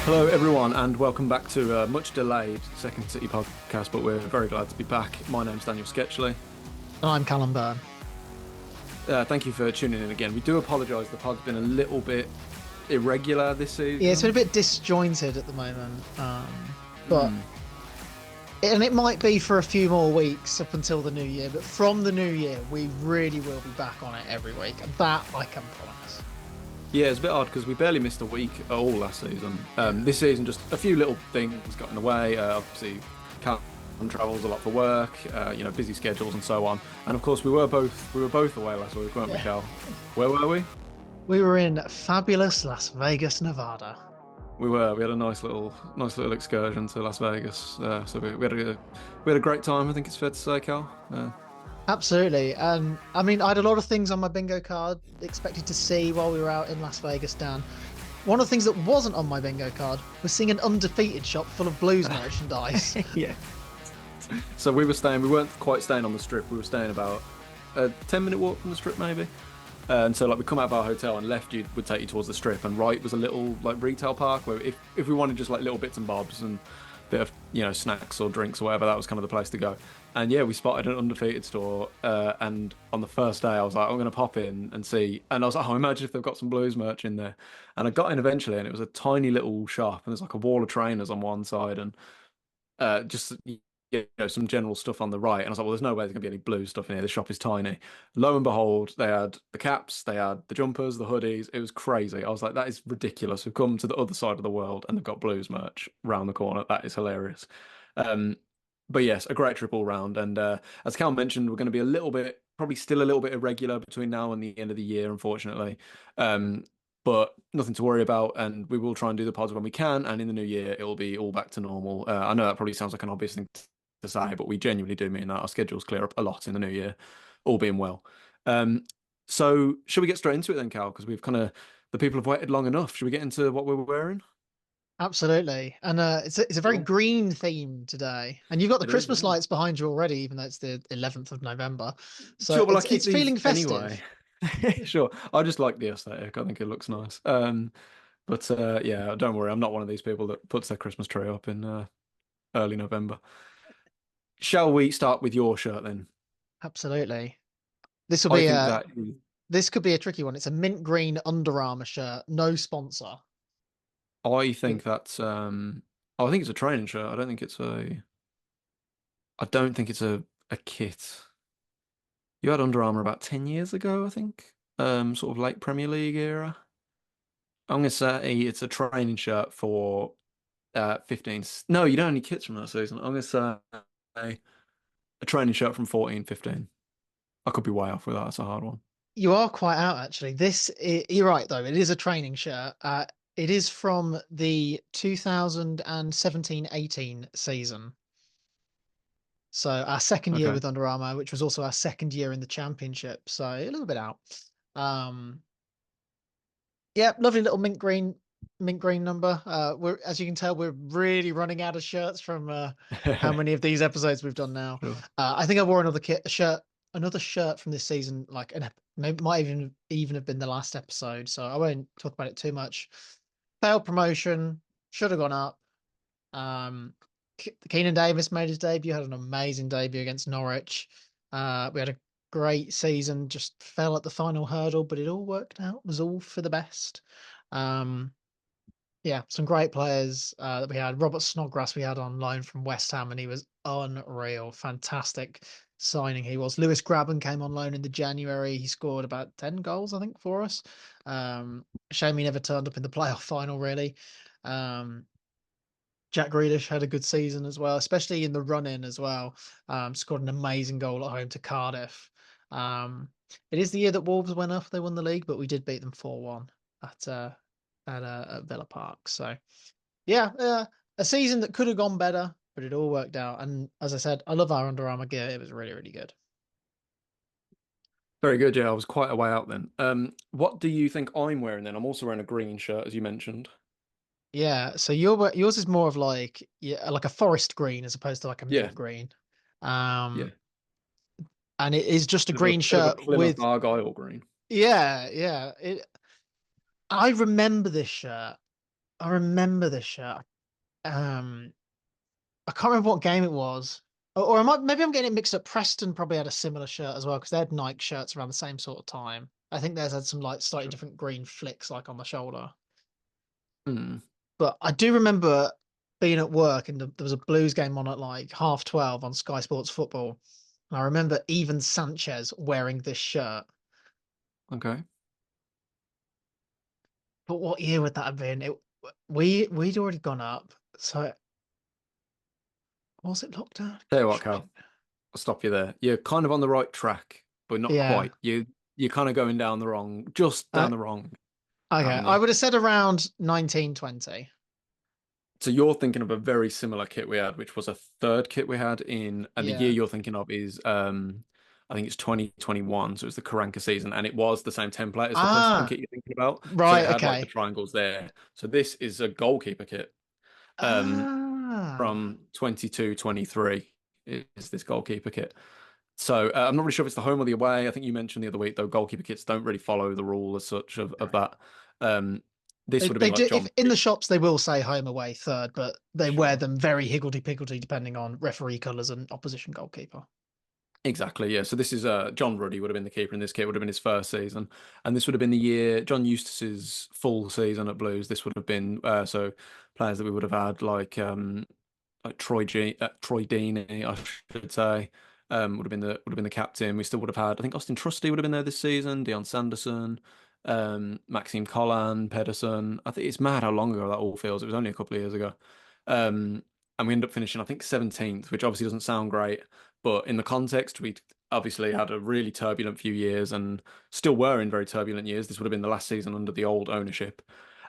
Hello, everyone, and welcome back to a much delayed Second City podcast, but we're very glad to be back. My name's Daniel Sketchley. I'm Callum and Dan. Thank you for tuning in again. We do apologise, the pod's been a little bit irregular this Yeah, it's been a season. bit disjointed at the moment, but Hmm. and it might be for a few more weeks up until the new year. But from the new year, we really will be back on it every week, and that I can promise. Yeah, it's a bit odd because we barely missed a week at all last season. This season, just a few little things got in the way. Obviously, Callum travels a lot for work, busy schedules and so on. And of course, we were both away last week, weren't we, Yeah, Cal? Where were we? we were in fabulous Las Vegas, Nevada. We were. We had a nice little excursion to Las Vegas. So we had a great time. I think it's fair to say, Cal. Absolutely, and I mean, I had a lot of things on my bingo card expected to see while we were out in Las Vegas, Dan. One of the things that wasn't on my bingo card was seeing an undefeated shop full of blues merchandise. Yeah. So we were staying. We weren't quite staying on the strip. We were staying about a 10-minute walk from the strip, maybe. And so, like, we come out of our hotel and left you would take you towards the strip, and right was a little like retail park where if we wanted just like little bits and bobs and bit of snacks or drinks or whatever, that was kind of the place to go. And yeah, we spotted an undefeated store, and on the first day, I was like, I'm going to pop in and see. And I was like, oh, imagine if they've got some blues merch in there. And I got in eventually, and it was a tiny little shop, and there's like a wall of trainers on one side, and just some general stuff on the right. And I was like, well, there's no way there's gonna be any blue stuff in here. The shop is tiny. Lo and behold, they had the caps, they had the jumpers, the hoodies. It was crazy. I was like, that is ridiculous. We've come to the other side of the world and they've got blues merch round the corner. That is hilarious. Um, but yes, a great trip all round. And as Cal mentioned, we're going to be a little bit, probably still a little bit irregular between now and the end of the year, unfortunately. Um, but nothing to worry about, and we will try and do the pods when we can. And in the new year, it will be all back to normal. I know that probably sounds like an obvious thing to say, but we genuinely do mean that our schedules clear up a lot in the new year, all being well. Um, so, should we get straight into it then, Cal? Because the people have waited long enough. Should we get into what we were wearing? Absolutely, and it's a very Sure. green theme today, and you've got the It is, Christmas yeah. lights behind you already, even though it's the 11th of November. So Sure, well, I keep it's these feeling anyway. festive. Sure. I just like the aesthetic. I think it looks nice. But yeah, don't worry. I'm not one of these people that puts their Christmas tree up in early November. Shall we start with your shirt then? Absolutely, this will I be think a that this could be a tricky one. It's a mint green Under Armour shirt, no sponsor. I think that's I think it's a training shirt. I don't think it's a kit. You had Under Armour about 10 years ago, I think. Sort of late Premier League era. I'm gonna say it's a training shirt for 15. No, you don't have any kits from that season. I'm gonna say a training shirt from 14-15. I could be way off with that. That's a hard one. You are quite out actually. You're right though. It is a training shirt. It is from the 2017-18 season. So our second year Okay. with Under Armour, which was also our second year in the championship. So a little bit out. Um, yeah, lovely little mint green number. We're as you can tell, we're really running out of shirts from how many of these episodes we've done now. Sure. I think I wore another shirt from this season, maybe might even have been the last episode. So I won't talk about it too much. Failed promotion, should have gone up. Um, Keenan Davis made his debut, had an amazing debut against Norwich. We had a great season, just fell at the final hurdle, but it all worked out. It was all for the best. Um, yeah, some great players that we had. Robert Snodgrass we had on loan from West Ham, and he was unreal. Fantastic signing he was. Lewis Graben came on loan in the January. He scored about 10 goals, I think, for us. Shame he never turned up in the playoff final, really. Um, Jack Grealish had a good season as well, especially in the run-in as well. Scored an amazing goal at home to Cardiff. Um, it is the year that Wolves went up; they won the league, but we did beat them 4-1 at at Villa Park. So yeah, a season that could have gone better, but it all worked out. And as I said, I love our Under Armour gear. It was really, really good. Very good. Yeah, I was quite a way out then. What do you think I'm wearing then? I'm also wearing a green shirt, as you mentioned. Yeah, so yours is more of like a forest green as opposed to like a Yeah, mint green. yeah. Um, and it is just a green Bit of a shirt Plymouth with Argyle green. yeah. I remember this shirt I remember this shirt. Um, I can't remember what game it was. Or I might, maybe I'm getting it mixed up. Preston probably had a similar shirt as well because they had Nike shirts around the same sort of time. I think theirs had some like slightly different green flicks like on the shoulder. Hmm. But I do remember being at work and there was a Blues game on at like 12:30 on Sky Sports Football. And I remember even Sanchez wearing this shirt. Okay. But what year would that have been? We'd already gone up. So was it lockdown? Tell you what, Gosh, Cal, I'll stop you there. You're kind of on the right track, but not yeah. quite. You're kind of going down the wrong, just Uh, down the wrong okay. I avenue. would have said around 1920. So you're thinking of a very similar kit we had, which was a third kit we had in, and the year Yeah. you're thinking of is, I think it's 2021. So it's the Karanka season, and it was the same template as the Preston Ah, kit you're thinking about. So it right. had like the Okay. triangles there. So this is a goalkeeper kit, um, Ah. from 22-23 is this goalkeeper kit. So I'm not really sure if it's the home or the away. I think you mentioned the other week though goalkeeper kits don't really follow the rule as such of that. Um, this would have They been like do if John. in the shops they will say home away third, but they wear Sure. them very higgledy-piggledy depending on referee colours and opposition goalkeeper. Exactly, yeah. So this is John Ruddy would have been the keeper in this kit, would have been his first season. And this would have been the year John Eustace's full season at Blues. This would have been so players that we would have had like Troy Deeney, I should say, would have been the captain. We still would have had, I think Austin Trusty would have been there this season, Dion Sanderson, Maxime Collan, Pedersen. I think it's mad how long ago that all feels. It was only a couple of years ago. And we ended up finishing, I think, 17th, which obviously doesn't sound great, but in the context, we obviously had a really turbulent few years and still were in very turbulent years. This would have been the last season under the old ownership.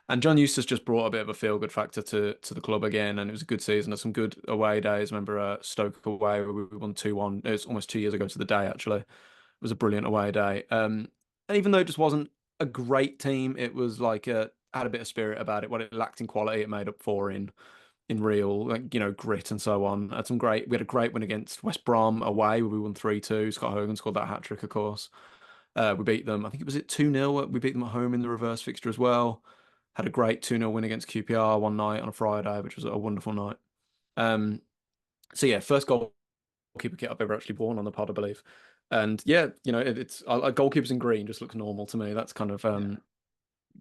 And John Eustace just brought a bit of a feel good factor to the club again, and it was a good season. There's some good away days. Remember Stoke away where we won 2-1. It was almost 2 years ago to the day, actually. It was a brilliant away day. And even though it just wasn't a great team, it was like had a bit of spirit about it. What it lacked in quality, it made up for in real, like, grit and so on. We had a great win against West Brom away where we won 3-2. Scott Hogan scored that hat trick, of course. We beat them, I think it was 2-0. We beat them at home in the reverse fixture as well. Had a great 2-0 win against QPR one night on a Friday, which was a wonderful night. Um, so yeah, first goalkeeper kit I've ever actually worn on the pod, I believe. And yeah, it's goalkeepers in green just looks normal to me. That's kind of Yeah.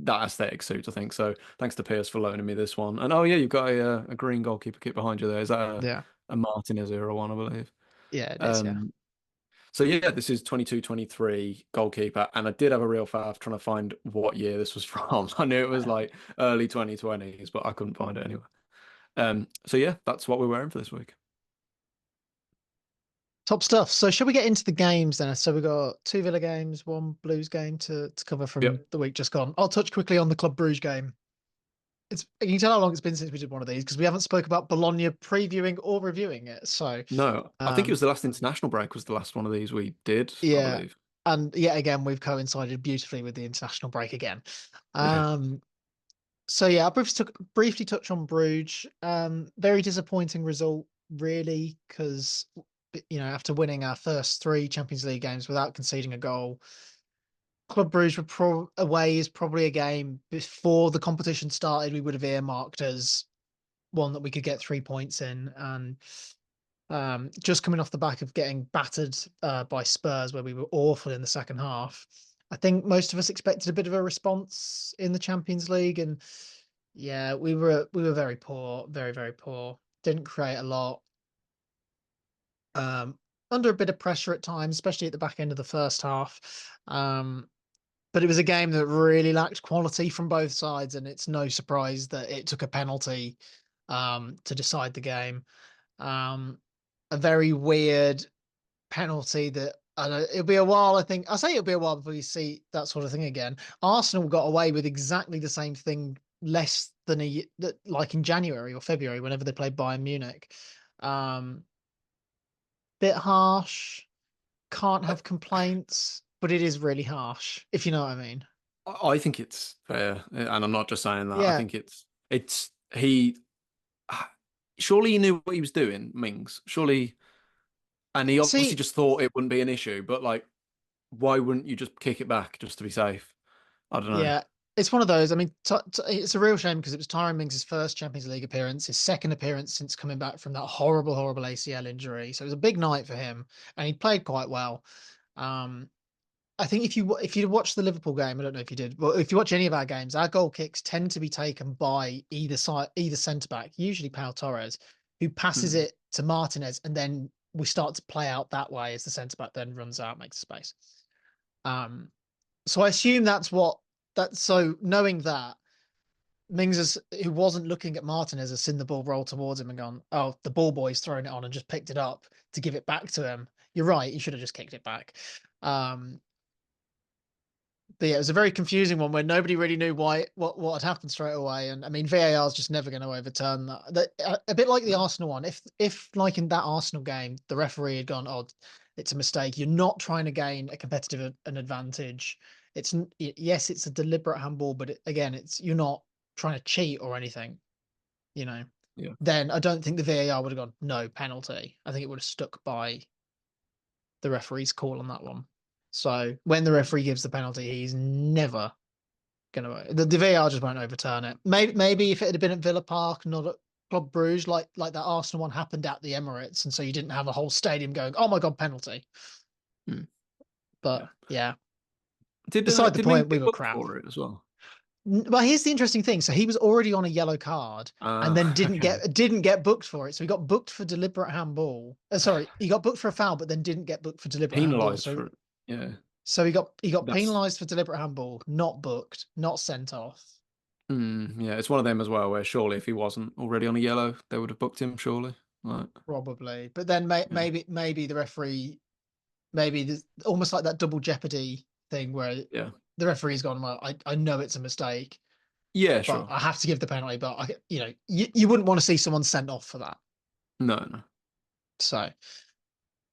that aesthetic suit, I think. So thanks to Pierce for loaning me this one. And oh yeah, you've got a green goalkeeper kit behind you there. Is that Yeah. a Martinez era one, I believe? Yeah, it is, yeah. Um, so yeah, this is 22-23 goalkeeper, and I did have a real faff trying to find what year this was from. I knew it was like early 2020s, but I couldn't find it anyway. So yeah, that's what we're wearing for this week. Top stuff. So shall we get into the games then? So we got two Villa games, one Blues game to cover from Yep. the week just gone. I'll touch quickly on the Club Brugge game. Can you tell how long it's been since we did one of these? Because we haven't spoke about Bologna previewing or reviewing it. So No, I think it um was the last international break was the last one of these we did, I yeah. believe. And yet again we've coincided beautifully with the international break again. Yeah. Um so yeah, I briefly touch on Bruges. Very disappointing result, really, because after winning our first three Champions League games without conceding a goal, Club Brugge away is probably a game before the competition started. We would have earmarked as one that we could get 3 points in, and just coming off the back of getting battered by Spurs, where we were awful in the second half. I think most of us expected a bit of a response in the Champions League, and yeah, we were very poor, very very poor. Didn't create a lot. Um, Under a bit of pressure at times, especially at the back end of the first half. But it was a game that really lacked quality from both sides, and it's no surprise that it took a penalty to decide the game. Um, a very weird penalty that I don't, it'll be a while. I think I say it'll be a while before you see that sort of thing again. Arsenal got away with exactly the same thing less than like in January or February whenever they played Bayern Munich. Um, Bit harsh. Can't I, have complaints, but it is really harsh if you know what I mean. I think it's fair, and I'm not just saying that. I Yeah. think it's he. Surely he knew what he was doing, Mings. Surely, and he obviously See, just thought it wouldn't be an issue. But like, why wouldn't you just kick it back just to be safe? I don't know. yeah. It's one of those. I mean, it's a real shame because it was Tyrone Mings' first Champions League appearance, his second appearance since coming back from that horrible, horrible ACL injury. So it was a big night for him, and he played quite well. Um, I think if you watch the Liverpool game, I don't know if you did, but if you watch any of our games, our goal kicks tend to be taken by either side, either centre back, usually Pau Torres, who passes Hmm. it to Martinez, and then we start to play out that way as the centre back then runs out, makes space. Um, so I assume that's what that. So knowing that Mings, who wasn't looking at Martinez, has seen the ball roll towards him and gone, "Oh, the ball boy's thrown it on," and just picked it up to give it back to him. You're right; he should have just kicked it back. Um, but yeah, it was a very confusing one where nobody really knew what had happened straight away. And I mean, VAR is just never going to overturn that. A bit like the Arsenal one. If like in that Arsenal game, the referee had gone, "Oh, it's a mistake," you're not trying to gain a competitive an advantage. Yes, it's a deliberate handball, but again, it's you're not trying to cheat or anything. You know. Yeah. Then I don't think the VAR would have gone no penalty. I think it would have stuck by the referee's call on that one. So when the referee gives the penalty, he's never gonna the VAR just won't overturn it. Maybe if it had been at Villa Park, not at Club Brugge, like that Arsenal one happened at the Emirates, and so you didn't have a whole stadium going, "Oh my god, penalty!" Hmm. But Yeah. yeah, Did beside the did Mings point, we get were booked crap. for it as well? Well, here's the interesting thing. So he was already on a yellow card and then Okay. didn't get booked for it. So he got booked for deliberate handball. Sorry, he got booked for a foul, but then didn't get booked for deliberate handball. Penalised So for it. Yeah. he got That's penalised for deliberate handball, not booked, not sent off. yeah. It's one of them as well where surely if he wasn't already on a yellow, they would have booked him. Surely. Like Probably, but then yeah. maybe the referee, maybe there's almost like that double jeopardy thing where Yeah. the referee's gone, "Well, I know it's a mistake, Yeah. but Sure. I have to give the penalty." But you wouldn't want to see someone sent off for that. No. No. So,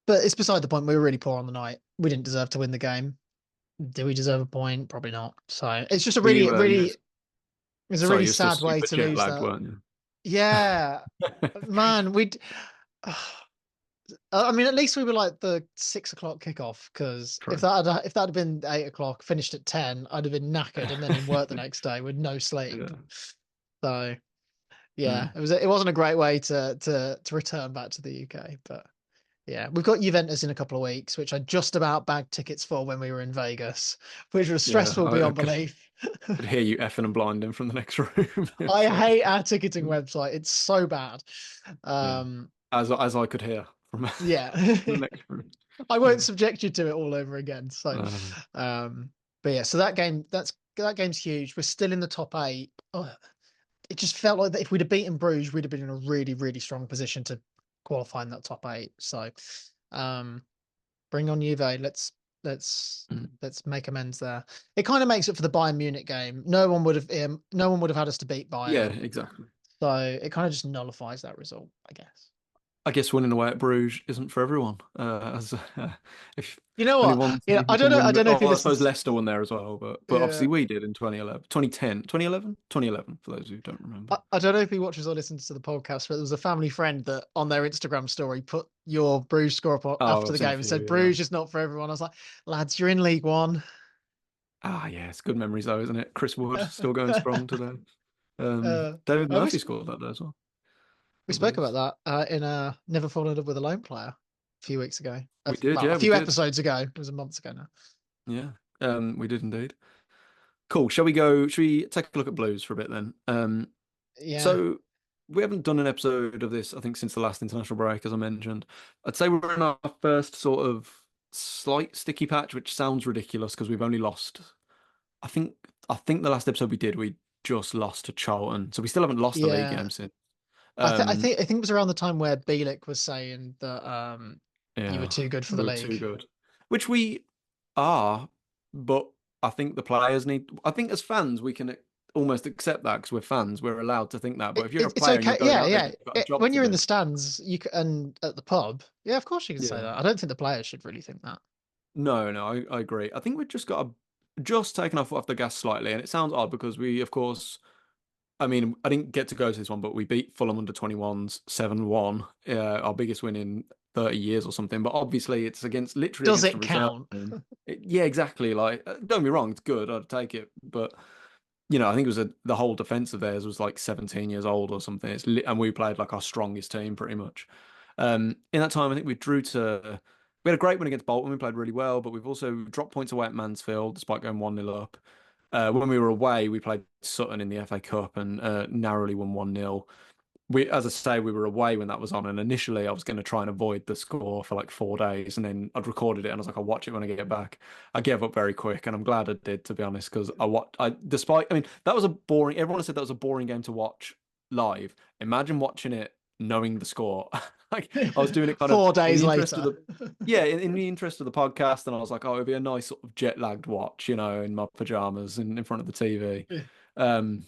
but it's beside the point. We were really poor on the night. We didn't deserve to win the game. Do we deserve a point? Probably not. So it's just a Were really, you? really, Yes. it was a Sorry, really you're still sad way super to jet lose lagged, that. weren't you? Yeah, man, we'd. I mean, at least we were like the 6 o'clock kickoff because True. if that had been 8 o'clock, finished at 10, I'd have been knackered and then in work the next day with no sleep. Yeah. So yeah, Mm. it wasn't a great way to return back to the UK, but yeah, we've got Juventus in a couple of weeks, which I just about bagged tickets for when we were in Vegas, which was Yeah. stressful I beyond could belief. hear you effing and blinding from the next room. I It's hate our ticketing website; it's so bad. yeah. Um, As I could hear from yeah. the next room. I Yeah. won't subject you to it all over again. So, Uh, um, but yeah, so that game's huge. We're still in the top eight. Oh, it just felt like that if we'd have beaten Bruges, we'd have been in a really, really strong position to qualify in that top eight. So, um, bring on Juve. Let's mm. let's make amends there. It kind of makes it for the Bayern Munich game. No one would have had us to beat Yeah, Bayern. exactly. So it kind of just nullifies that result, I guess. I guess winning away at Bruges isn't for everyone. If You know only what? one Yeah, team can I win. don't know if you Oh, I listened. suppose Leicester won there as well, but Yeah. obviously we did in 2011, 2010, 2011, 2011 for those who don't remember. I don't know if he watches or listens to the podcast, but there was a family friend that on their Instagram story put your Bruges score up Oh, after I've the seen a game and few. said Yeah. Bruges is not for everyone. I was like, lads, you're in League One. Ah, yeah, it's good memories though, isn't it? Chris Wood still going strong today. uh, David uh, we, Murphy sp- scored that day as well, we I spoke believe. about that in Never Fall in Love with a Lone Player a few weeks ago. We did, Well, a yeah, we few did. episodes ago. It was a month ago now. Yeah, we did indeed. Cool. Shall we go? Shall we take a look at Blues for a bit then? Yeah. So we haven't done an episode of this, I think, since the last international break, as I mentioned. I'd say we're in our first sort of slight sticky patch, which sounds ridiculous because we've only lost. I think I think the last episode we did, we just lost to Charlton, so we still haven't lost a league Yeah. game since. I Um, think it was around the time where Bielik was saying that you were yeah, too good for we the were too league. good, which we are, but I think the players need. I think as fans we can almost accept that because we're fans, we're allowed to think that. But if you're a It's player and you're okay. going Yeah, out there, yeah. you've got a job When to you're in the do. stands, and at the pub, yeah, of course you can say Yeah. that. I don't think the players should really think that. No, no, I agree. I think we've just got just taken off the gas slightly, and it sounds odd because we, of course, I mean, I didn't get to go to this one, but we beat Fulham under 21s 7-1, our biggest win in 30 years or something. But obviously, it's literally Does against a it reserve count? team. Yeah, exactly. Like, don't get me wrong, it's good. I'd take it, but I think it was the whole defense of theirs was like 17 years old or something. And we played like our strongest team pretty much. In that time, I think we had a great win against Bolton. We played really well, but we've also dropped points away at Mansfield despite going 1-0 up. When we were away, we played Sutton in the FA Cup and narrowly won 1-0. As I say, we were away when that was on, and initially I was going to try and avoid the score for like 4 days, and then I'd recorded it, and I was like, I'll watch it when I get back. I gave up very quick, and I'm glad I did, to be honest, because I mean, that was a boring. Everyone said that was a boring game to watch live. Imagine watching it knowing the score. Like I was doing it kind of 4 days later. in the interest of the podcast, and I was like, oh, it'd be a nice sort of jet lagged watch, in my pajamas and in front of the TV. Um,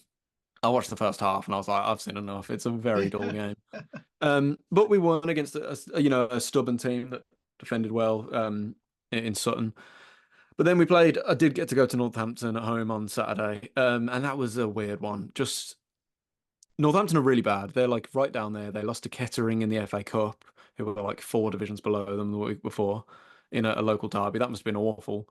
I watched the first half and I was like, I've seen enough. It's a very dull game. But we won against a stubborn team that defended well in Sutton. But then I did get to go to Northampton at home on Saturday, and that was a weird one. Just Northampton are really bad. They're like right down there. They lost to Kettering in the FA Cup, who were like 4 divisions below them the week before in a local derby. That must have been awful.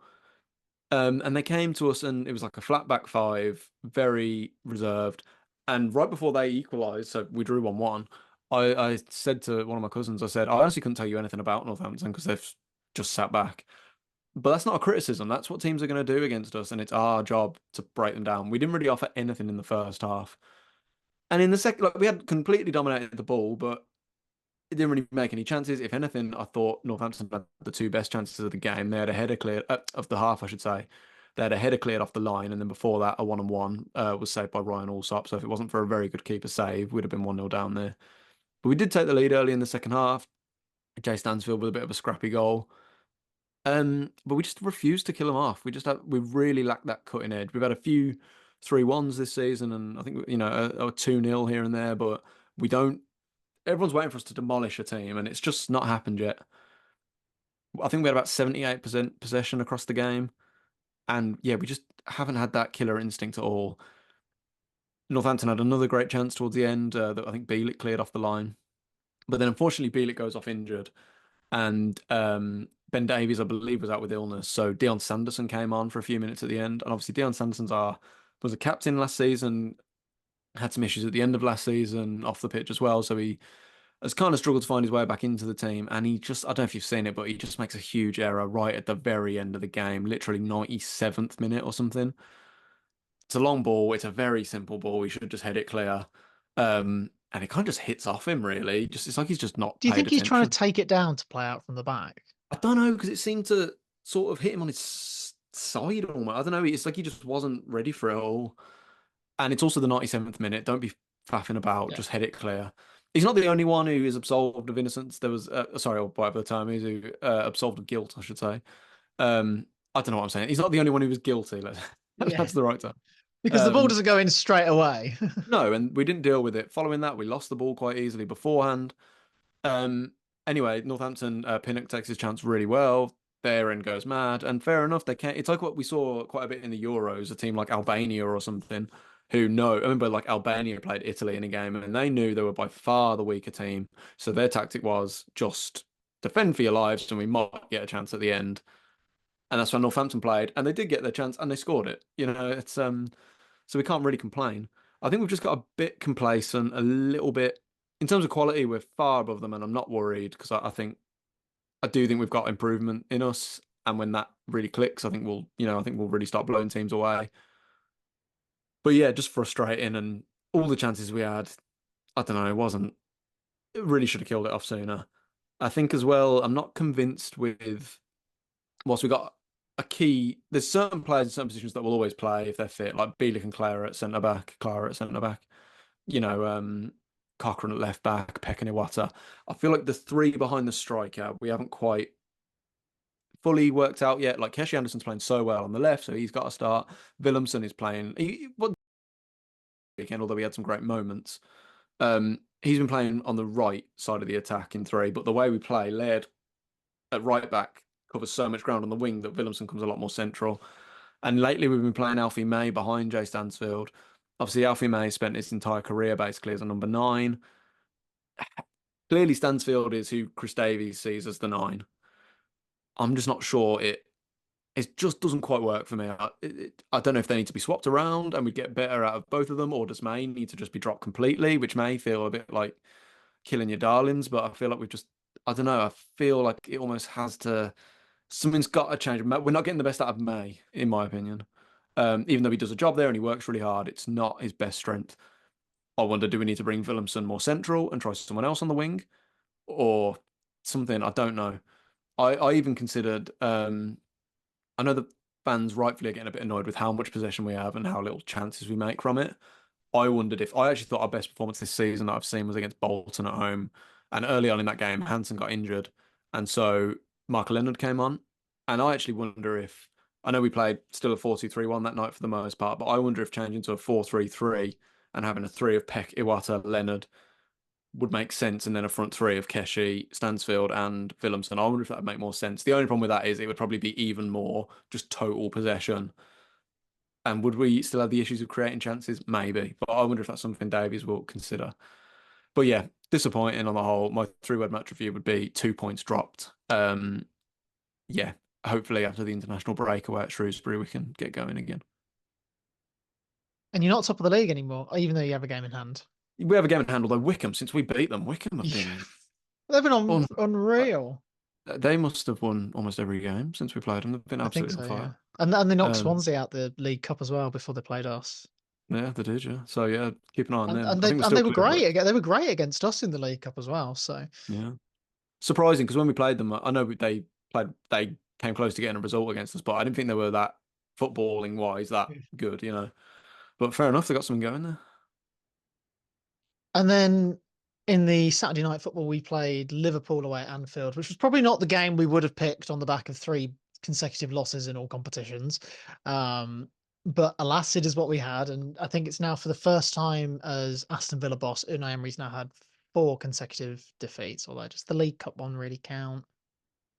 And they came to us, and it was like a flat back five, very reserved. And right before they equalised, so we drew 1-1. I said to one of my cousins, I said, I honestly couldn't tell you anything about Northampton because they've just sat back. But that's not a criticism. That's what teams are going to do against us, and it's our job to break them down. We didn't really offer anything in the first half. And in the second, like we had completely dominated the ball, but it didn't really make any chances. If anything, I thought Northampton had the two best chances of the game. They had a header cleared of the half, I should say. They had a header cleared off the line, and then before that, a one-on-one was saved by Ryan Allsop. So if it wasn't for a very good keeper save, we'd have been 1-0 down there. But we did take the lead early in the second half. Jay Stansfield with a bit of a scrappy goal. But we just refused to kill them off. We really lacked that cutting edge. We've had a few 3-1s this season, and I think a 2-0 here and there, but we don't. Everyone's waiting for us to demolish a team, and it's just not happened yet. I think we had about 78% possession across the game. And yeah, we just haven't had that killer instinct at all. Northampton had another great chance towards the end that I think Bielik cleared off the line. But then unfortunately, Bielik goes off injured. And Ben Davies, I believe, was out with illness. So Dion Sanderson came on for a few minutes at the end. And obviously, Dion was a captain last season, had some issues at the end of last season off the pitch as well. So he has kind of struggled to find his way back into the team. And I don't know if you've seen it, but he just makes a huge error right at the very end of the game, literally 97th minute or something. It's a long ball. It's a very simple ball. He should just head it clear. And it kind of just hits off him, really. It's like he's just not Do you paid think he's trying to attention. take it down to play out from the back? I don't know, because it seemed to sort of hit him on his side almost. I don't know. It's like he just wasn't ready for it all. And it's also the 97th minute. Don't be faffing about. Yeah. Just head it clear. He's not the only one who is absolved of innocence. There was, sorry, or whatever the term is, who absolved of guilt, I should say. I don't know what I'm saying. He's not the only one who was guilty. Yeah. That's the right term. Because the ball Um, doesn't go in straight away. no, and we didn't deal with it. Following that, we lost the ball quite easily beforehand. Um, anyway, Northampton, Pinnock takes his chance really well. Therein goes mad, and fair enough. They can't. It's like what we saw quite a bit in the Euros. A team like Albania or something, who know. I remember like Albania played Italy in a game, and they knew they were by far the weaker team. So their tactic was just defend for your lives, and we might get a chance at the end. And that's when Northampton played, and they did get their chance, and they scored it. It's so we can't really complain. I think we've just got a bit complacent, a little bit in terms of quality. We're far above them, and I'm not worried because I do think we've got improvement in us. And when that really clicks, I think we'll really start blowing teams away. But yeah, just frustrating, and all the chances we had, I don't know, it really should have killed it off sooner. I think as well, I'm not convinced with whilst we got there's certain players in certain positions that will always play if they're fit, like Bielik and Clara at centre back, you know, Cochrane at left back, Peck and Iwata. I feel like the three behind the striker, we haven't quite fully worked out yet. Like Keshi Anderson's playing so well on the left, so he's got to start. Willemson is playing, weekend, although he had some great moments. He's been playing on the right side of the attack in three, but the way we play, Laird at right back covers so much ground on the wing that Willemson comes a lot more central. And lately we've been playing Alfie May behind Jay Stansfield. Obviously, Alfie May spent his entire career basically as a number nine. Clearly, Stansfield is who Chris Davies sees as the nine. I'm just not sure it it just doesn't quite work for me. I don't know if they need to be swapped around and we get better out of both of them, or does May need to just be dropped completely, which may feel a bit like killing your darlings, but I feel like we've just, I don't know, I feel like it almost has to, something's got to change. We're not getting the best out of May, in my opinion. Even though he does a job there and he works really hard, it's not his best strength. I wonder, do we need to bring Willemsen more central and try someone else on the wing or something? I don't know. I even considered, I know the fans rightfully are getting a bit annoyed with how much possession we have and how little chances we make from it. I wondered if I actually thought our best performance this season that I've seen was against Bolton at home. And early on in that game, Hansen got injured. And so Michael Leonard came on. And I actually wonder if I know we played still a 4-2-3-1 that night for the most part, but I wonder if changing to a 4-3-3 and having a three of Peck, Iwata, Leonard would make sense, and then a front three of Keshi, Stansfield, and Willemsen. I wonder if that would make more sense. The only problem with that is it would probably be even more just total possession. And would we still have the issues of creating chances? Maybe. But I wonder if that's something Davies will consider. But yeah, disappointing on the whole. My three-word match review would be 2 points dropped. Yeah, hopefully after the international break away at Shrewsbury, we can get going again. And you're not top of the league anymore, even though you have a game in hand. We have a game in hand, although Wickham, since we beat them, Wickham have Yeah. been They've been on on. unreal. They must have won almost every game since we played them. They've been I think absolutely so, on yeah. fire. And they knocked Um, Swansea out the League Cup as well before they played us. yeah, they did, yeah. So yeah, keep an eye on And them. and I they think we're and still they were clear of great it. again. They were great against us in the League Cup as well. So Yeah. Surprising because when we played them, I know they came close to getting a result against us, but I didn't think they were that footballing wise that good, you know. But fair enough, they got something going there. and then in the Saturday night football, we played Liverpool away at Anfield, which was probably not the game we would have picked on the back of three consecutive losses in all competitions. Um, but alas, it is what we had, and I think it's now for the first time as Aston Villa boss, Unai Emery's now had four consecutive defeats, although just the League Cup one really count.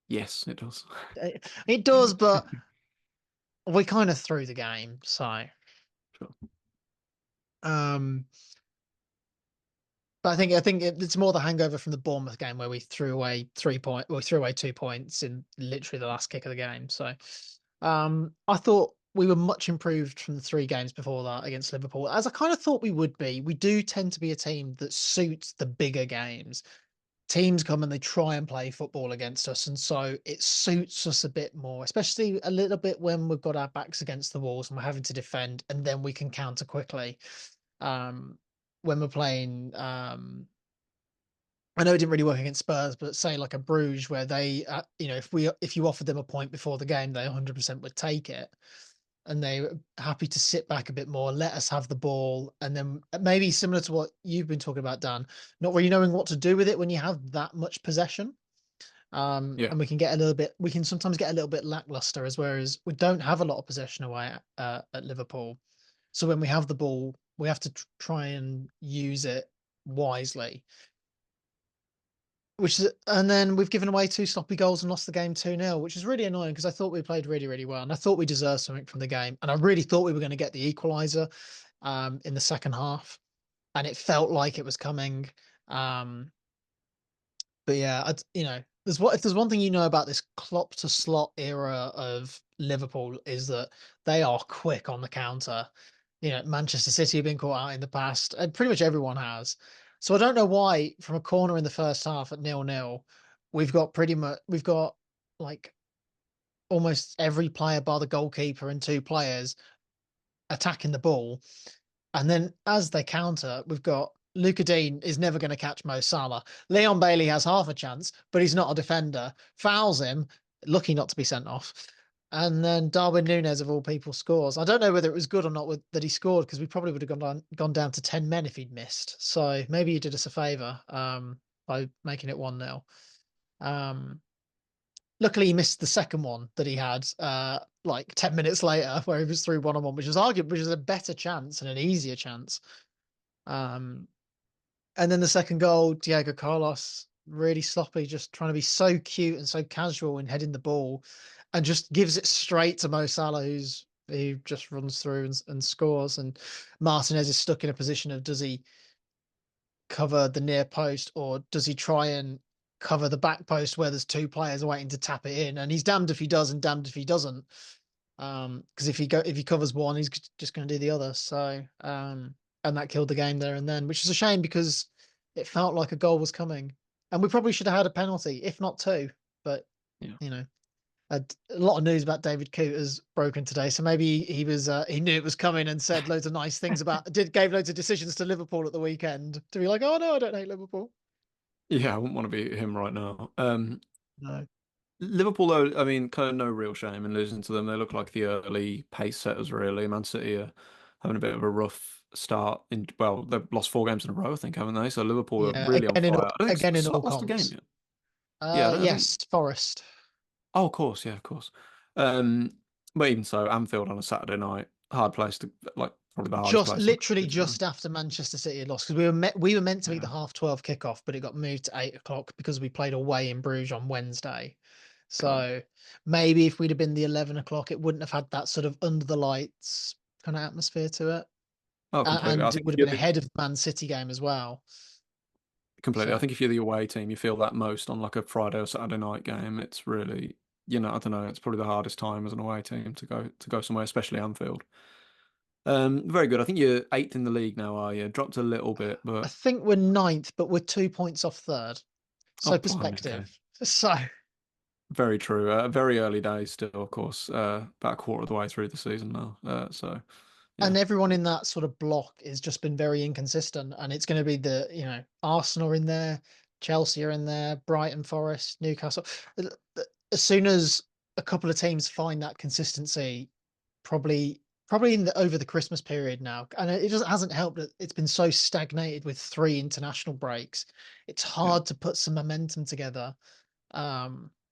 Yes, it does. It does, but we kind of threw the game, so Sure. um but I think it's more the hangover from the Bournemouth game where we threw away we threw away 2 points in literally the last kick of the game. So I thought we were much improved from the three games before that against Liverpool, as I kind of thought we would be. We do tend to be a team that suits the bigger games. Teams come and they try and play football against us, and so it suits us a bit more, especially a little bit when we've got our backs against the walls and we're having to defend, and then we can counter quickly. Um, when we're playing, I know it didn't really work against Spurs, but say like a Bruges, where they, if you offered them a point before the game, they 100% would take it, and they were happy to sit back a bit more, let us have the ball, and then maybe similar to what you've been talking about, Dan, not really knowing what to do with it when you have that much possession. Yeah. And we can sometimes get a little bit lackluster, as whereas we don't have a lot of possession away at Liverpool. So when we have the ball, we have to try and use it wisely. And then we've given away two sloppy goals and lost the game 2-0, which is really annoying because I thought we played really, really well. And I thought we deserved something from the game. And I really thought we were going to get the equaliser in the second half. And it felt like it was coming. Um, but yeah, if there's one thing you know about this Klopp to slot era of Liverpool is that they are quick on the counter. Manchester City have been caught out in the past, and pretty much everyone has. So I don't know why, from a corner in the first half at 0-0, we've got like almost every player bar the goalkeeper and two players attacking the ball. And then as they counter, we've got Luca Dean is never going to catch Mo Salah. Leon Bailey has half a chance, but he's not a defender. Fouls him, lucky not to be sent off. And then Darwin Núñez, of all people, scores. I don't know whether it was good or not that he scored, because we probably would have gone down to 10 men if he'd missed. So maybe he did us a favour by making it 1-0. Um, Luckily, he missed the second one that he had like 10 minutes later, where he was through 1-on-1, which is a better chance and an easier chance. Um, and then the second goal, Diego Carlos, really sloppy, just trying to be so cute and so casual in heading the ball, and just gives it straight to Mo Salah, who just runs through and scores. And Martinez is stuck in a position of, does he cover the near post, or does he try and cover the back post where there's two players waiting to tap it in, and he's damned if he does and damned if he doesn't. Because if he covers one, he's just going to do the other. So and that killed the game there and then, which is a shame because it felt like a goal was coming, and we probably should have had a penalty, if not two. But Yeah. you know, a lot of news about David Coote has broken today, so maybe he knew it was coming and said loads of nice things gave loads of decisions to Liverpool at the weekend to be like, oh no, I don't hate Liverpool. Yeah, I wouldn't want to be him right now. No. Liverpool, though, I mean, kind of no real shame in losing to them. They look like the early pace setters, really. Man City are having a bit of a rough start. Well, they've lost 4 games in a row, I think, haven't they? So Liverpool are Yeah, really on fire. I don't think again in all Slot lost a game comps. yet. Yeah, I think. Yes, Forest. Oh, of course, yeah, of course. Um, but even so, Anfield on a Saturday night, hard place to like, probably the hardest Just place to literally lose, right? just after Manchester City had lost because we were meant to be the Yeah, 12:30 kickoff, but it got moved to 8 o'clock because we played away in Bruges on Wednesday. got it. So maybe if we'd have been the 11 o'clock, it wouldn't have had that sort of under the lights kind of atmosphere to it, Oh, completely. I and it think would if have you're been the ahead of the Man City game as well. completely, I So think if you're the away team, you feel that most on like a Friday or Saturday night game. It's really, I don't know, it's probably the hardest time as an away team to go somewhere, especially Anfield. Very good. I think you're eighth in the league now, are you? Dropped a little bit, I but think we're ninth, but we're 2 points off third. oh, So blimey, okay. perspective. So Very true. Very early days still, of course. About a quarter of the way through the season now. So and yeah, everyone in that sort of block has just been very inconsistent. And it's going to be Arsenal are in there, Chelsea are in there, Brighton, Forest, Newcastle. As soon as a couple of teams find that consistency, probably over the Christmas period now, and hasn't helped that it's been so stagnated with 3 international breaks. It's yeah, hard to put some momentum together.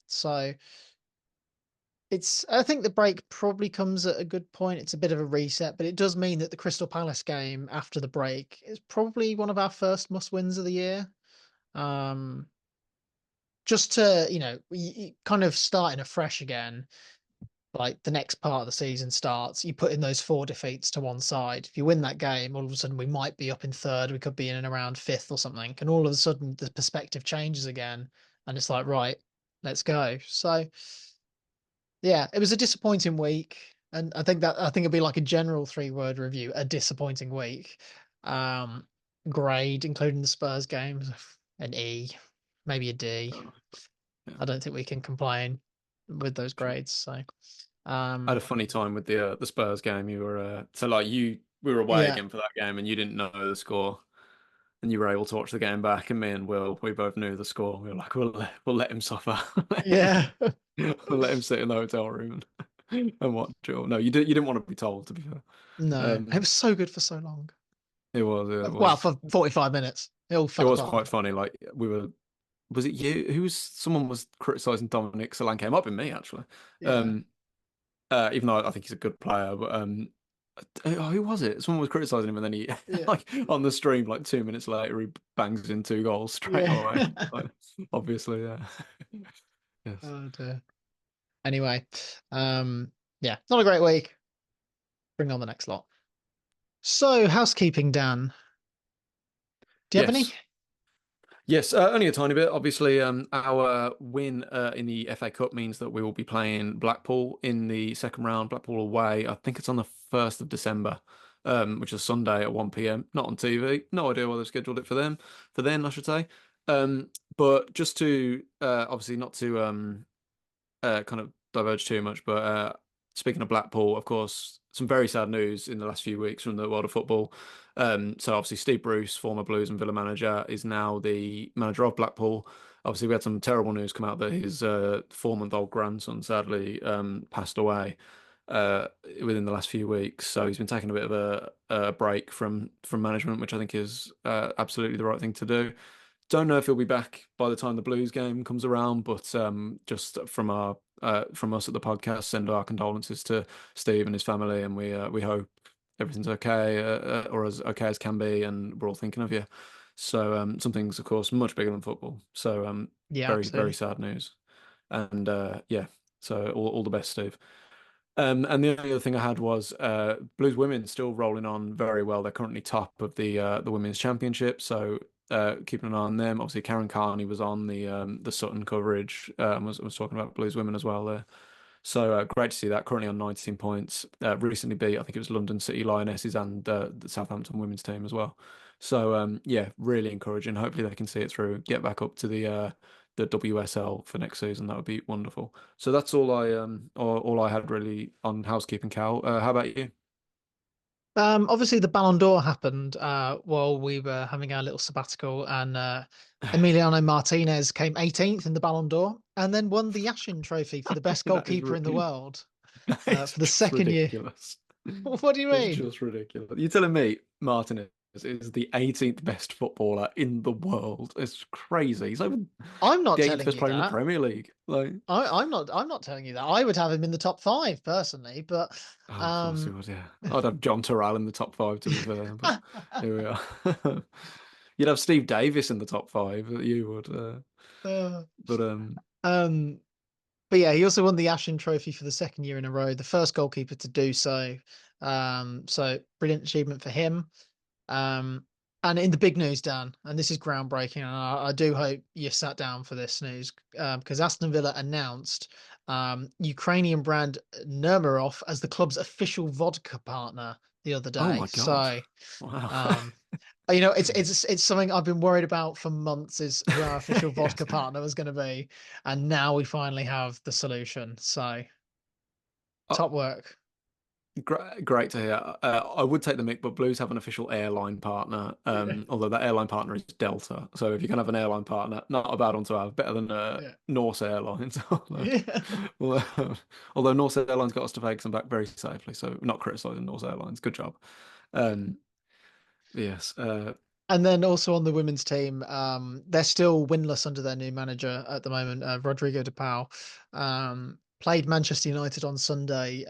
So I think the break probably comes at a good point. It's a bit of a reset, but it does mean that the Crystal Palace game after the break is probably one of our first must wins of the year. Um, just to, kind of starting afresh again, like the next part of the season starts, you put in those 4 defeats to one side. If you win that game, all of a sudden we might be up in third, we could be in and around fifth or something. And all of a sudden the perspective changes again. And it's like, right, let's go. So yeah, it was a disappointing week, and I think it'd be like a general 3-word review: a disappointing week. Um, Grade, including the Spurs games, an E, maybe a D. fair enough. Yeah, I don't think we can complain with those sure. grades. So, I had um, a funny time with the Spurs game. You were so like we were away yeah, again for that game, and you didn't know the score, and you were able to watch the game back. And me and Will, we both knew the score. We were like, we'll let him suffer. yeah, We'll let him sit in the hotel room and watch it. No, you didn't want to be told, to be fair. no, it Um, was so good for so long. it Well, was for 45 minutes, it all it fell was apart. quite funny. Like we were, was it you? Someone was criticizing Dominic Solanke. It might be me actually. Yeah, Um, even though I think he's a good player, but who was it? Someone was criticizing him, and then he, yeah, like, on the stream, like 2 minutes later, he bangs in 2 goals straight away. yeah. Like, obviously, yeah. Yes. Oh dear. Anyway, yeah, not a great week. Bring on the next lot. So, housekeeping, Dan. Do you have any? Yes. Yes, only a tiny bit. Obviously, our win in the FA Cup means that we will be playing Blackpool in the second round, Blackpool away. I think it's on the 1st of December, which is Sunday at 1 p.m. Not on TV. No idea why they've scheduled it for then, I should say. But just to obviously not to kind of diverge too much, but speaking of Blackpool, of course, some very sad news in the last few weeks from the world of football. So obviously, Steve Bruce, former Blues and Villa manager, is now the manager of Blackpool. Obviously, we had some terrible news come out that his 4-month-old grandson sadly passed away within the last few weeks. So he's been taking a bit of a break from management, which I think is absolutely the right thing to do. Don't know if he'll be back by the time the Blues game comes around, but just from us at the podcast, send our condolences to Steve and his family, and we hope everything's okay, or as okay as can be, and we're all thinking of you. So some things, of course, much bigger than football. So Yeah, very very absolutely. sad news, and yeah, so all the best, Steve. And the only other thing I had was Blues women still rolling on very well. They're currently top of the women's championship. So keeping an eye on them. Obviously, Karen Carney was on the Sutton coverage and was talking about Blues women as well there. So great to see that. Currently on 19 points. Recently beat, I think it was London City Lionesses and the Southampton women's team as well. So yeah, really encouraging. Hopefully they can see it through, get back up to the WSL for next season. That would be wonderful. So that's all I had really on housekeeping, Cal. How about you? Obviously the Ballon d'Or happened while we were having our little sabbatical, and Emiliano Martinez came 18th in the Ballon d'Or, and then won the Yashin Trophy for the best That is goalkeeper in the world it's for the just second year. ridiculous. What do you It's mean? just ridiculous. You're telling me Martinez is the 18th best footballer in the world? It's crazy. He's like I'm not the 18th telling best you player in the that. Premier League. Like, I'm not telling you that. I would have him in the top five personally, but oh, of course he um, was. Yeah, I'd have John Terrell in the top five to be fair, but here we are. You'd have Steve Davis in the top five. You would, uh, but um, but yeah, he also won the Ashen Trophy for the second year in a row, the first goalkeeper to do so. So brilliant achievement for him. Um, and in the big news, Dan, and this is groundbreaking, and I do hope you sat down for this news, because Aston Villa announced Ukrainian brand Nurmagomedov as the club's official vodka partner the other oh day. my God, So, wow. um, it's something I've been worried about for months, is who our official Yes. vodka partner was going to be, and now we finally have the solution. So, top work. Great to hear. I would take the mick, but Blues have an official airline partner. Yeah. Although that airline partner is Delta. So if you can have an airline partner, not a bad one to have. Better than Yeah. Norse Airlines. Although, Yeah. although Norse Airlines got us to Vegas and back very safely. So not criticising Norse Airlines. Good job. Um, yes. And then also on the women's team, they're still winless under their new manager at the moment, Rodrigo de Pau. Played Manchester United on Sunday,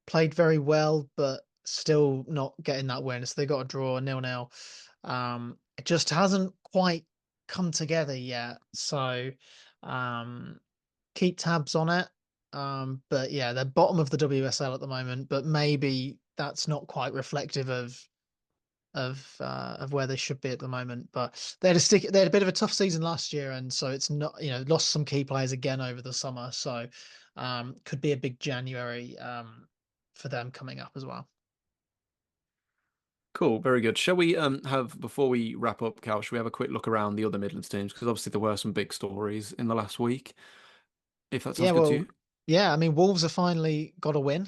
played very well, but still not getting that win. So they got a draw, 0-0. It just hasn't quite come together yet. So keep tabs on it. But yeah, they're bottom of the WSL at the moment, but maybe that's not quite reflective of where they should be at the moment. But they had a bit of a tough season last year, and so it's not, lost some key players again over the summer. So could be a big January for them coming up as well. Cool. Very good. Shall we have before we wrap up, Cal? Shall we have a quick look around the other Midlands teams? Because obviously there were some big stories in the last week. If that Yeah, sounds good to well, you. yeah, I mean Wolves have finally got a win,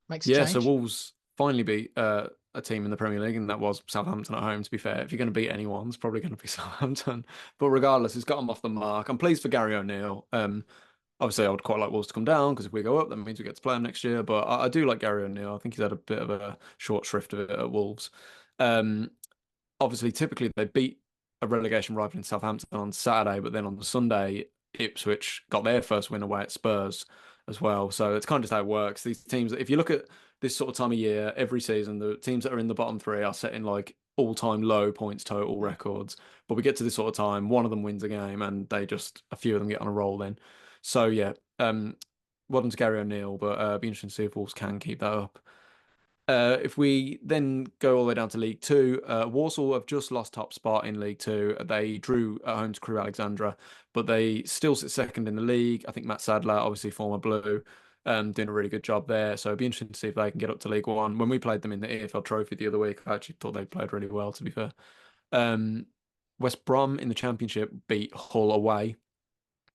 makes a Yeah, so change. Wolves finally beat a team in the Premier League, and that was Southampton at home, to be fair. If you're going to beat anyone, it's probably going to be Southampton. But regardless, it's got them off the mark. I'm pleased for Gary O'Neill. Obviously, I would quite like Wolves to come down because if we go up, that means we get to play them next year. But I do like Gary O'Neill. I think he's had a bit of a short shrift of it at Wolves. Um, Obviously, typically they beat a relegation rival in Southampton on Saturday, but then on the Sunday, Ipswich got their first win away at Spurs as well. So it's kind of just how it works. These teams, if you look at this sort of time of year, every season, the teams that are in the bottom three are setting like all-time low points total records. But we get to this sort of time, one of them wins a game, and a few of them get on a roll then. So yeah, well done to Gary O'Neill, but be interesting to see if Wolves can keep that up. If we then go all the way down to League Two, Walsall have just lost top spot in League Two. They drew at home to Crewe Alexandra, but they still sit second in the league. I think Matt Sadler, obviously former Blue, doing a really good job there. So it'd be interesting to see if they can get up to League One. When we played them in the EFL Trophy the other week, I actually thought they played really well, to be fair. Um, West Brom in the Championship beat Hull away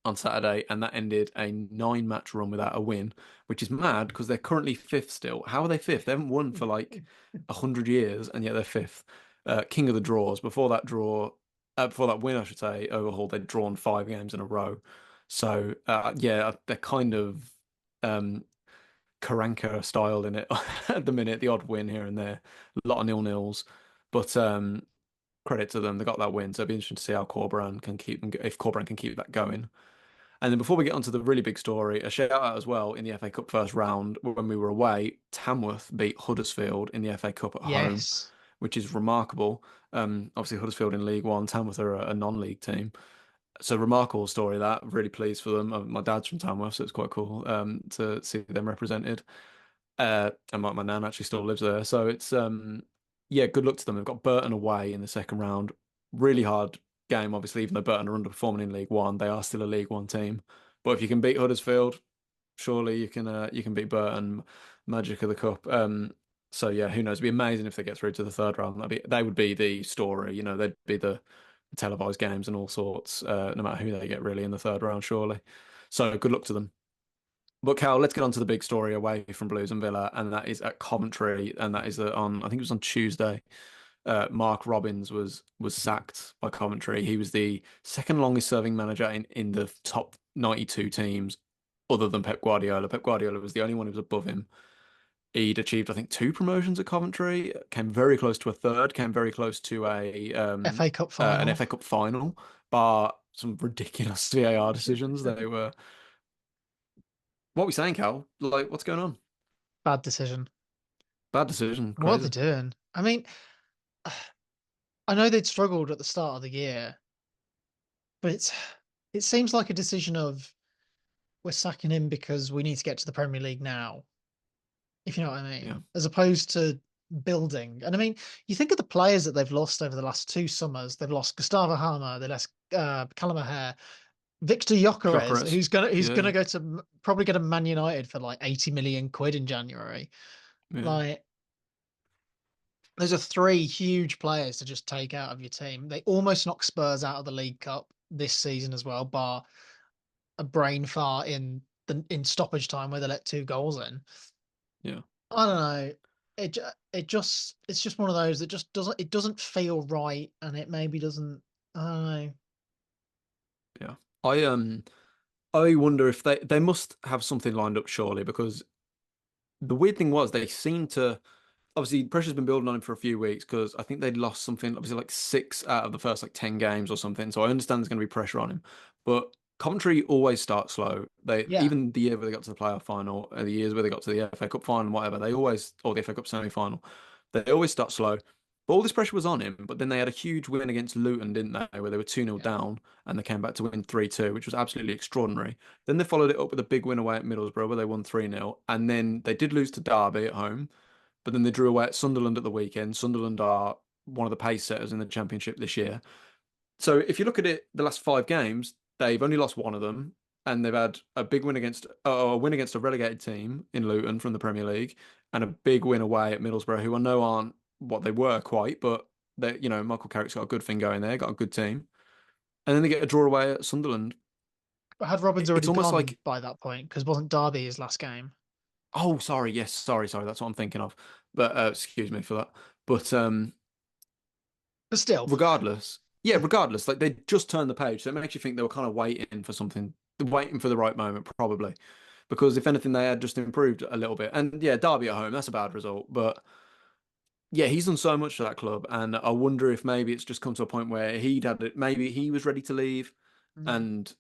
on Saturday, and that ended a 9 match run without a win, which is mad because they're currently fifth still. How are they fifth? They haven't won for like 100 years, and yet they're fifth. King of the draws. Before that win, I should say, over Hull, they'd drawn 5 games in a row. So yeah, they're kind of um, Karanka style in it at the minute. The odd win here and there, a lot of nil-nils, but credit to them, they got that win. So it'll be interesting to see how Corberan can keep them if Corberan can keep that going. And then before we get onto the really big story, a shout out as well in the FA Cup first round when we were away. Tamworth beat Huddersfield in the FA Cup at home, Yes. which is remarkable. Obviously Huddersfield in League One, Tamworth are a non-league team. So remarkable story that. Really pleased for them. My dad's from Tamworth, so it's quite cool to see them represented. And my nan actually still lives there, so it's yeah, good luck to them. They've got Burton away in the second round. Really hard game, obviously, even though Burton are underperforming in League One, they are still a League One team. But if you can beat Huddersfield, surely you can beat Burton, magic of the cup. So yeah, who knows? It'd be amazing if they get through to the third round. They would be the story, they'd be the televised games and all sorts, no matter who they get really in the third round, surely. So good luck to them. But Cal, let's get on to the big story away from Blues and Villa, and that is at Coventry, and that is on I think it was on Tuesday. Mark Robbins was sacked by Coventry. He was the second longest serving manager in the top 92 teams, other than Pep Guardiola. Pep Guardiola was the only one who was above him. He'd achieved, I think, two promotions at Coventry, came very close to a third, came very close to FA Cup an final. FA Cup final, but some ridiculous VAR decisions. They were. What are we saying, Cal? Like, what's going on? Bad decision. Bad decision, What are they crazy. doing? I mean, I know they'd struggled at the start of the year, but it seems like a decision of we're sacking him because we need to get to the Premier League now, if you know what I Yeah, mean, as opposed to building. And I mean, you think of the players that they've lost over the last 2 summers. They've lost Gustavo Hammer, they lost Callum, Victor Gyökeres, Gyökeres. who's Yeah, gonna go to probably get a Man United for like 80 million quid in January. yeah, Like, those are three huge players to just take out of your team. They almost knocked Spurs out of the League Cup this season as well, bar a brain fart in stoppage time where they let 2 goals in. yeah, I don't know. It's just one of those that just doesn't feel right, and it maybe doesn't. I don't know. yeah. I wonder if they must have something lined up surely because the weird thing was they seemed to obviously pressure's been building on him for a few weeks because I think they'd lost something obviously like six out of the first like 10 games or something. So I understand there's going to be pressure on him, but Coventry always start slow. They Yeah, even the year where they got to the playoff final, the years where they got to the FA Cup final, whatever, they always or the FA Cup semi final, they always start slow. But all this pressure was on him. But then they had a huge win against Luton, didn't they? Where they were 2-0 yeah, down and they came back to win 3-2, which was absolutely extraordinary. Then they followed it up with a big win away at Middlesbrough where they won 3-0. And then they did lose to Derby at home, but then they drew away at Sunderland at the weekend. Sunderland are one of the pace setters in the Championship this year. So if you look at it, the last 5 games, they've only lost one of them, and they've had a big win against a win against a relegated team in Luton from the Premier League, and a big win away at Middlesbrough, who I know aren't what they were quite, but they, Michael Carrick's got a good thing going there, got a good team, and then they get a draw away at Sunderland. but had Robbins It's already almost gone like, by that point? Because wasn't Derby his last game? oh, sorry, yes, sorry, that's what I'm thinking of. But excuse me for that. But But still, regardless, yeah, regardless, like they just turned the page, so it makes you think they were kind of waiting for something, waiting for the right moment, probably. Because if anything, they had just improved a little bit. And yeah, Derby at home, that's a bad result. But yeah, he's done so much for that club, and I wonder if maybe it's just come to a point where he'd had it, maybe he was ready to leave, mm, and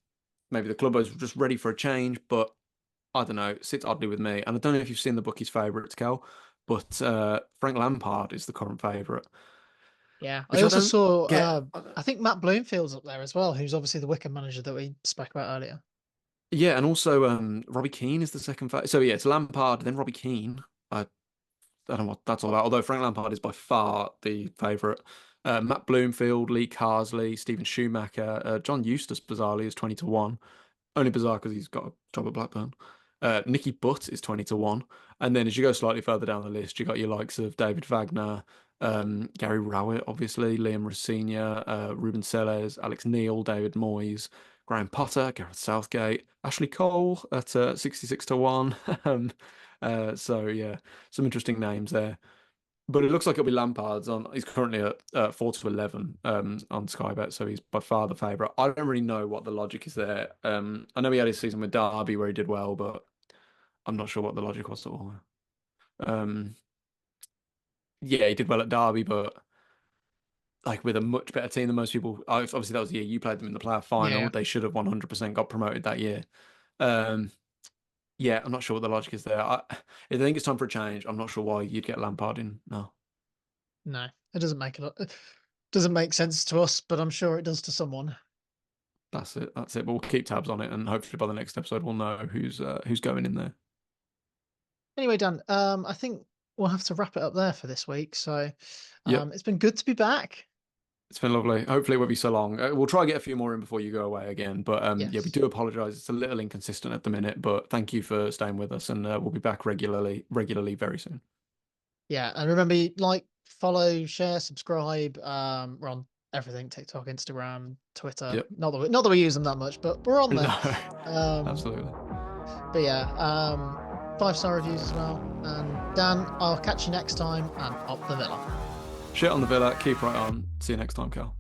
maybe the club was just ready for a change. But I don't know, it sits oddly with me. And I don't know if you've seen the bookies' favourites, Kel, but Frank Lampard is the current favourite, yeah. I which I also don't saw. get. I think Matt Bloomfield's up there as well, who's obviously the Wickham manager that we spoke about earlier. Yeah, and also Robbie Keane is the second. So yeah, it's Lampard, then Robbie Keane. I don't know what that's all about. Although Frank Lampard is by far the favourite. Matt Bloomfield, Lee Carsley, Stephen Schumacher, John Eustace, bizarrely, is 20-1. Only bizarre because he's got a job at Blackburn. Nicky Butt is 20-1. And then as you go slightly further down the list, you got your likes of David Wagner, Gary Rowett, obviously, Liam Rossignol, Ruben Selles, Alex Neil, David Moyes, Graham Potter, Gareth Southgate, Ashley Cole at 66-1. So yeah, some interesting names there. But it looks like it'll be Lampard's on. He's currently at 4-11 on Sky Bet, so he's by far the favourite. I don't really know what the logic is there. I know he had his season with Derby where he did well, but I'm not sure what the logic was at all. Um, yeah, he did well at Derby, but like with a much better team than most people. Obviously, that was the year you played them in the playoff final. Yeah, They should have 100% got promoted that year. Um, yeah, I'm not sure what the logic is there. I think it's time for a change. I'm not sure why you'd get Lampard in. No, no, it doesn't make a lot. Doesn't make sense to us, but I'm sure it does to someone. that's it. That's it. But we'll keep tabs on it, and hopefully by the next episode, we'll know who's going in there. Anyway, Dan, I think we'll have to wrap it up there for this week. So, Yep. it's been good to be back. It's been lovely. Hopefully it won't be so long. We'll try to get a few more in before you go away again. But yeah, we Yes. do apologise. It's a little inconsistent at the minute, but thank you for staying with us, and we'll be back regularly very soon. Yeah, and remember, like, follow, share, subscribe. We're on everything: TikTok, Instagram, Twitter. Yep. Not that we use them that much, but we're on there. No, Um, absolutely. but yeah, 5-star reviews as well. And Dan, I'll catch you next time, and up the Villa. Shit on the Villa. Keep right on. See you next time, Cal.